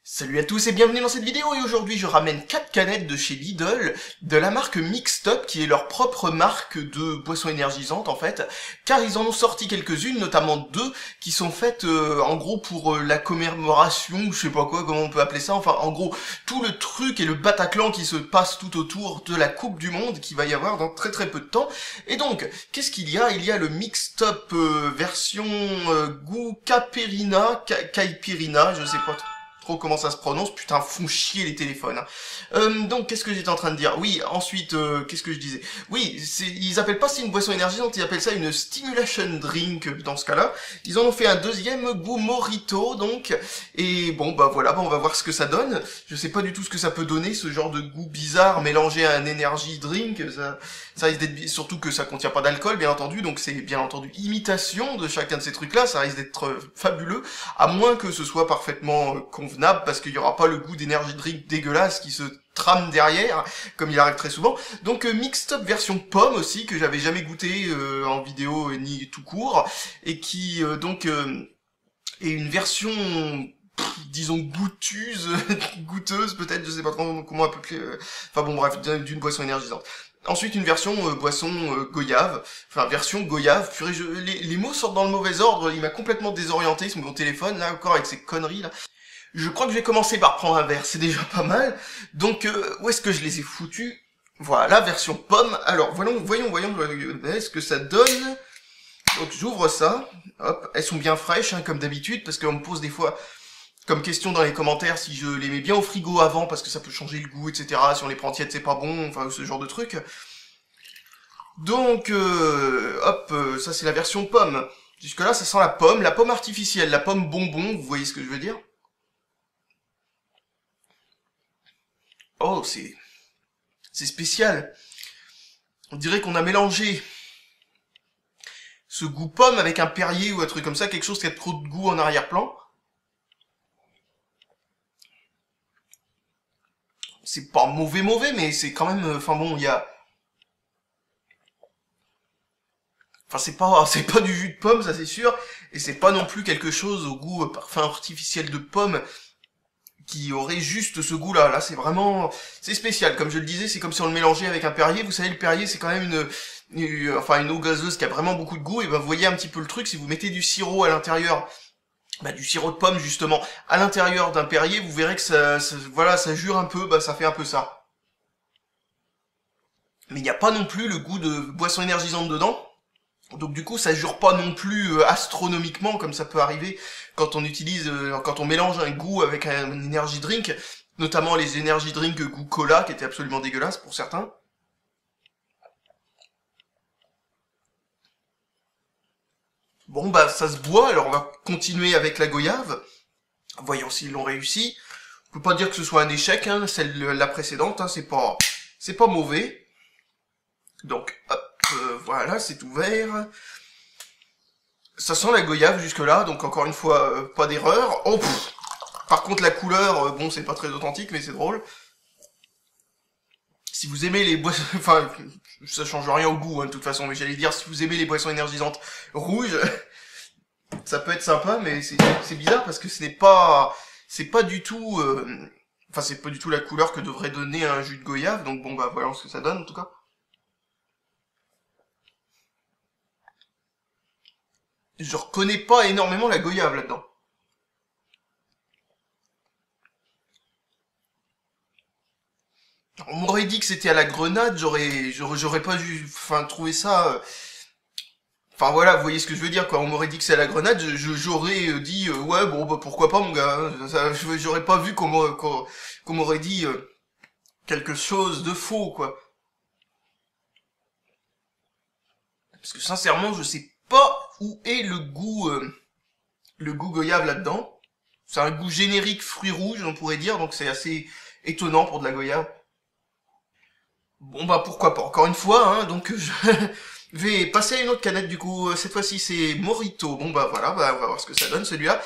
Salut à tous et bienvenue dans cette vidéo, et aujourd'hui je ramène 4 canettes de chez Lidl, de la marque Mixed Up, qui est leur propre marque de boissons énergisantes en fait, car ils en ont sorti quelques-unes, notamment 2, qui sont faites en gros pour la commémoration, je sais pas quoi, comment on peut appeler ça, enfin en gros, tout le truc et le Bataclan qui se passe tout autour de la Coupe du Monde, qui va y avoir dans très très peu de temps. Et donc, qu'est-ce qu'il y a? Il y a le Mixed Up version goût Caipirinha, je sais pas trop comment ça se prononce, putain, font chier les téléphones. Donc, qu'est-ce que j'étais en train de dire? Oui, ensuite, qu'est-ce que je disais? Oui, ils appellent pas ça une boisson énergisante, ils appellent ça une stimulation drink, dans ce cas-là. Ils en ont fait un deuxième goût Mojito, donc, et bon, bah voilà, bah, on va voir ce que ça donne. Je sais pas du tout ce que ça peut donner, ce genre de goût bizarre mélangé à un energy drink, ça risque d'être, surtout que ça contient pas d'alcool, bien entendu, donc c'est bien entendu imitation de chacun de ces trucs-là, ça risque d'être fabuleux, à moins que ce soit parfaitement convenable, parce qu'il y aura pas le goût d'énergie drink dégueulasse qui se trame derrière, comme il arrive très souvent. Donc Mixed Up version pomme aussi, que j'avais jamais goûté en vidéo ni tout court, et qui donc est une version disons goûteuse, goûteuse peut-être, je sais pas trop comment appeler, enfin bon bref, d'une boisson énergisante. Ensuite, une version boisson goyave, enfin version goyave. Purée, les mots sortent dans le mauvais ordre, il m'a complètement désorienté sur mon téléphone, là encore avec ces conneries là. Je crois que je vais commencer par prendre un verre, c'est déjà pas mal. Donc, où est-ce que je les ai foutus? Voilà, version pomme. Alors, voyons ce que ça donne. Donc, j'ouvre ça. Hop, elles sont bien fraîches, hein, comme d'habitude, parce qu'on me pose des fois comme question dans les commentaires si je les mets bien au frigo avant, parce que ça peut changer le goût, etc. Si on les prend tièdes, c'est pas bon, enfin, ce genre de truc. Donc, hop, ça c'est la version pomme. Jusque-là, ça sent la pomme artificielle, la pomme bonbon, vous voyez ce que je veux dire? Oh, c'est spécial. On dirait qu'on a mélangé ce goût pomme avec un Perrier ou un truc comme ça, quelque chose qui a trop de goût en arrière-plan. C'est pas mauvais, mais c'est quand même, enfin bon, il y a... Enfin, c'est pas du jus de pomme, ça c'est sûr, et c'est pas non plus quelque chose au goût parfum artificiel de pomme qui aurait juste ce goût-là. Là, c'est vraiment... C'est spécial. Comme je le disais, c'est comme si on le mélangeait avec un Perrier. Vous savez, le Perrier, c'est quand même une eau gazeuse qui a vraiment beaucoup de goût. Et ben, vous voyez un petit peu le truc. Si vous mettez du sirop à l'intérieur, bah, du sirop de pomme, justement, à l'intérieur d'un Perrier, vous verrez que voilà, ça jure un peu, bah, ça fait un peu ça. Mais il n'y a pas non plus le goût de boisson énergisante dedans. Donc du coup, ça jure pas non plus astronomiquement comme ça peut arriver quand on utilise, quand on mélange un goût avec un energy drink, notamment les energy drink goût cola qui étaient absolument dégueulasses pour certains. Bon bah ça se boit, alors on va continuer avec la goyave. Voyons s'ils l'ont réussi. On peut pas dire que ce soit un échec, hein, la précédente, hein, c'est pas mauvais. Donc hop. Voilà, c'est ouvert. Ça sent la goyave jusque-là, donc encore une fois, pas d'erreur. Oh, par contre, la couleur, bon, c'est pas très authentique, mais c'est drôle. Si vous aimez les boissons... Enfin, ça change rien au goût, hein, de toute façon, mais j'allais dire, si vous aimez les boissons énergisantes rouges, ça peut être sympa, mais c'est bizarre, parce que c'est pas du tout... Enfin, c'est pas du tout la couleur que devrait donner un jus de goyave, donc bon, bah, voilà ce que ça donne, en tout cas. Je reconnais pas énormément la goyave là-dedans. On m'aurait dit que c'était à la grenade, j'aurais pas dû, enfin, trouver ça, enfin voilà, vous voyez ce que je veux dire, quoi. On m'aurait dit que c'est à la grenade, j'aurais dit, ouais, bon, bah, pourquoi pas, mon gars, hein. J'aurais pas vu qu'on m'aurait dit quelque chose de faux, quoi. Parce que sincèrement, je sais pas où est le goût goyave là-dedans. C'est un goût générique fruits rouges, on pourrait dire, donc c'est assez étonnant pour de la goyave. Bon bah pourquoi pas, encore une fois, hein, donc je vais passer à une autre canette du coup, cette fois-ci c'est Mojito. Bon bah voilà, bah, on va voir ce que ça donne celui-là.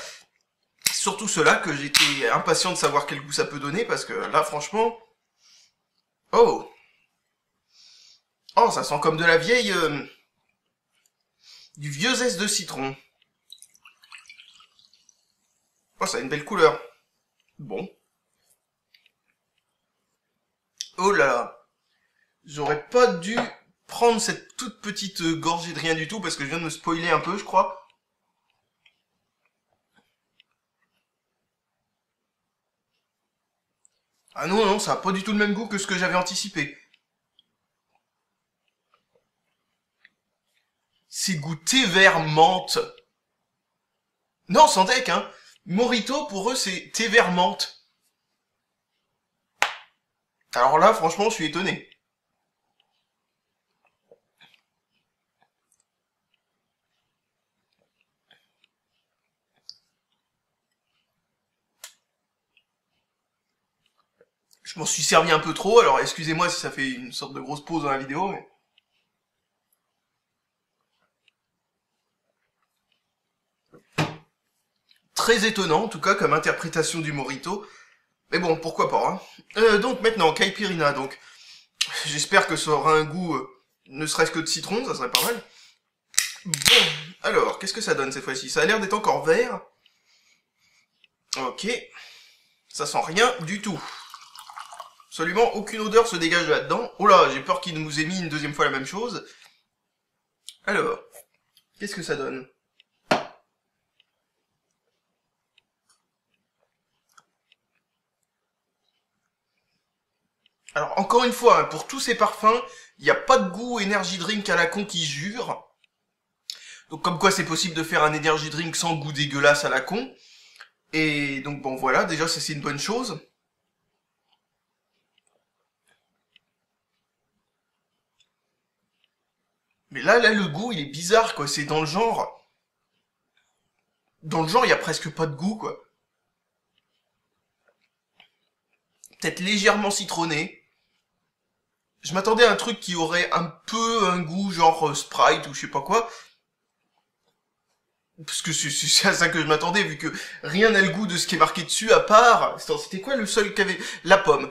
Surtout ceux-là que j'étais impatient de savoir quel goût ça peut donner, parce que là franchement... Oh, oh, ça sent comme de la vieille... du vieux zeste de citron. Oh, ça a une belle couleur. Bon. Oh là là. J'aurais pas dû prendre cette toute petite gorgée de rien du tout parce que je viens de me spoiler un peu, je crois. Ah non, non, ça a pas du tout le même goût que ce que j'avais anticipé. C'est goût thé vert menthe. Non, sans deck, hein. Morito, pour eux, c'est thé vert menthe. Alors là, franchement, je suis étonné. Je m'en suis servi un peu trop, alors excusez-moi si ça fait une sorte de grosse pause dans la vidéo, mais... Très étonnant, en tout cas, comme interprétation du Morito. Mais bon, pourquoi pas, hein. Donc maintenant, Caipirinha, donc... J'espère que ça aura un goût, ne serait-ce que de citron, ça serait pas mal. Bon, alors, qu'est-ce que ça donne cette fois-ci? Ça a l'air d'être encore vert. Ok. Ça sent rien du tout. Absolument aucune odeur se dégage là-dedans. Oh là, j'ai peur qu'il nous ait mis une deuxième fois la même chose. Alors, qu'est-ce que ça donne? Alors, encore une fois, hein, pour tous ces parfums, il n'y a pas de goût energy drink à la con qui jure. Donc, comme quoi c'est possible de faire un energy drink sans goût dégueulasse à la con. Et donc, bon, voilà, déjà, ça c'est une bonne chose. Mais là, le goût, il est bizarre, quoi. C'est dans le genre... Dans le genre, il y a presque pas de goût, quoi. Peut-être légèrement citronné. Je m'attendais à un truc qui aurait un peu un goût genre Sprite ou je sais pas quoi. Parce que c'est à ça que je m'attendais, vu que rien n'a le goût de ce qui est marqué dessus, à part... C'était quoi le seul qui avait... La pomme.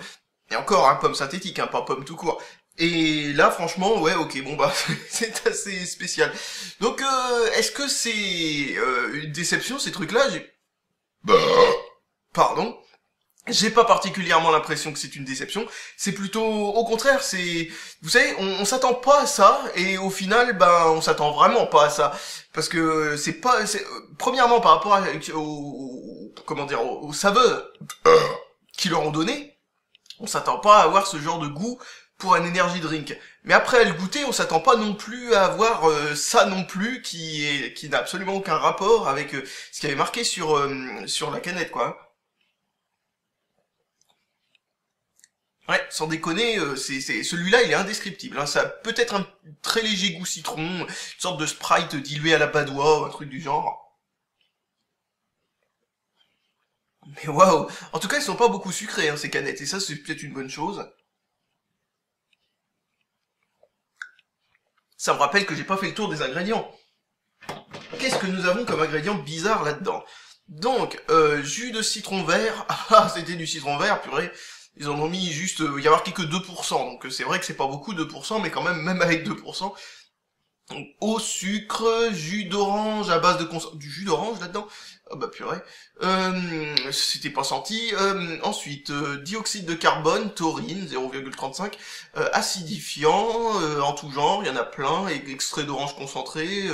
Et encore, hein, pomme synthétique, hein, pas pomme tout court. Et là, franchement, ouais, ok, bon bah, c'est assez spécial. Donc, est-ce que c'est une déception, ces trucs-là? Bah... Pardon. J'ai pas particulièrement l'impression que c'est une déception. C'est plutôt au contraire. C'est, vous savez, on s'attend pas à ça et au final, ben, on s'attend vraiment pas à ça parce que c'est pas. Premièrement, par rapport comment dire, aux saveurs qu'ils leur ont donné, on s'attend pas à avoir ce genre de goût pour un energy drink. Mais après à le goûter, on s'attend pas non plus à avoir ça non plus qui n'a absolument aucun rapport avec ce qui avait marqué sur la canette, quoi. Ouais, sans déconner, celui-là, il est indescriptible. Hein. Ça a peut-être un très léger goût citron, une sorte de Sprite dilué à la badoie, ou un truc du genre. Mais waouh. En tout cas, ils sont pas beaucoup sucrés, hein, ces canettes, et ça, c'est peut-être une bonne chose. Ça me rappelle que j'ai pas fait le tour des ingrédients. Qu'est-ce que nous avons comme ingrédients bizarres là-dedans? Donc, jus de citron vert. Ah, c'était du citron vert, purée. Ils en ont mis juste, il y a marqué que 2%, donc c'est vrai que c'est pas beaucoup 2%, mais quand même avec 2%. Donc, eau, sucre, jus d'orange à base de du jus d'orange là-dedans. Ah bah purée. C'était pas senti. Ensuite, dioxyde de carbone, taurine, 0,35. Acidifiant, en tout genre, il y en a plein. Extrait d'orange concentré.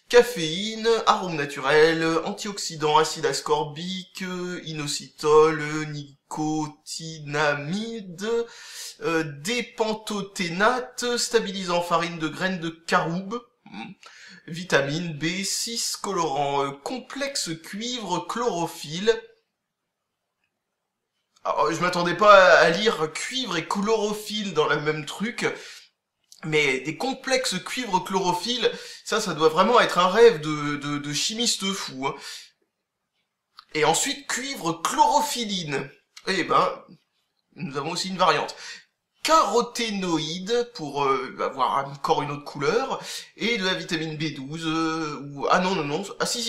Caféine, arôme naturel, antioxydant, acide ascorbique, inositol, nicotinamide, dépantothénate, stabilisant farine de graines de caroube, vitamine B6, colorant complexe cuivre, chlorophylle. Alors, je m'attendais pas à lire cuivre et chlorophylle dans le même truc. Mais des complexes cuivre chlorophylle, ça doit vraiment être un rêve de chimiste fou. Hein. Et ensuite, cuivre chlorophyline. Eh ben, nous avons aussi une variante. Caroténoïdes, pour avoir encore une autre couleur, et de la vitamine B12, ou... Ah non, non, non, ah si,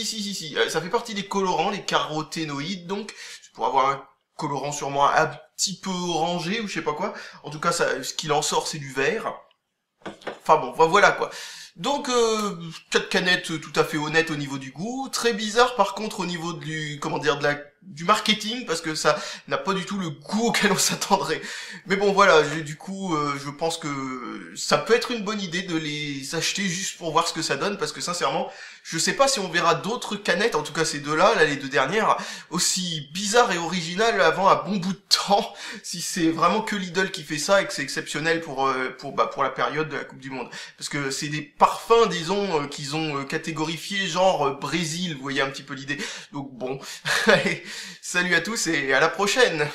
ça fait partie des colorants, les caroténoïdes, donc, pour avoir un colorant sûrement un petit peu orangé, ou je sais pas quoi. En tout cas, ça, ce qu'il en sort, c'est du vert. Enfin bon, voilà quoi. Donc, 4 canettes tout à fait honnêtes au niveau du goût. Très bizarre par contre au niveau du, comment dire, de la du marketing, parce que ça n'a pas du tout le goût auquel on s'attendrait. Mais bon voilà, du coup je pense que ça peut être une bonne idée de les acheter juste pour voir ce que ça donne, parce que sincèrement je sais pas si on verra d'autres canettes, en tout cas ces deux-là, là les deux dernières, aussi bizarres et originales avant un bon bout de temps, si c'est vraiment que Lidl qui fait ça et que c'est exceptionnel pour la période de la Coupe du Monde. Parce que c'est des parfums, disons, qu'ils ont catégorifiés genre Brésil, vous voyez un petit peu l'idée. Donc bon, allez, salut à tous et à la prochaine.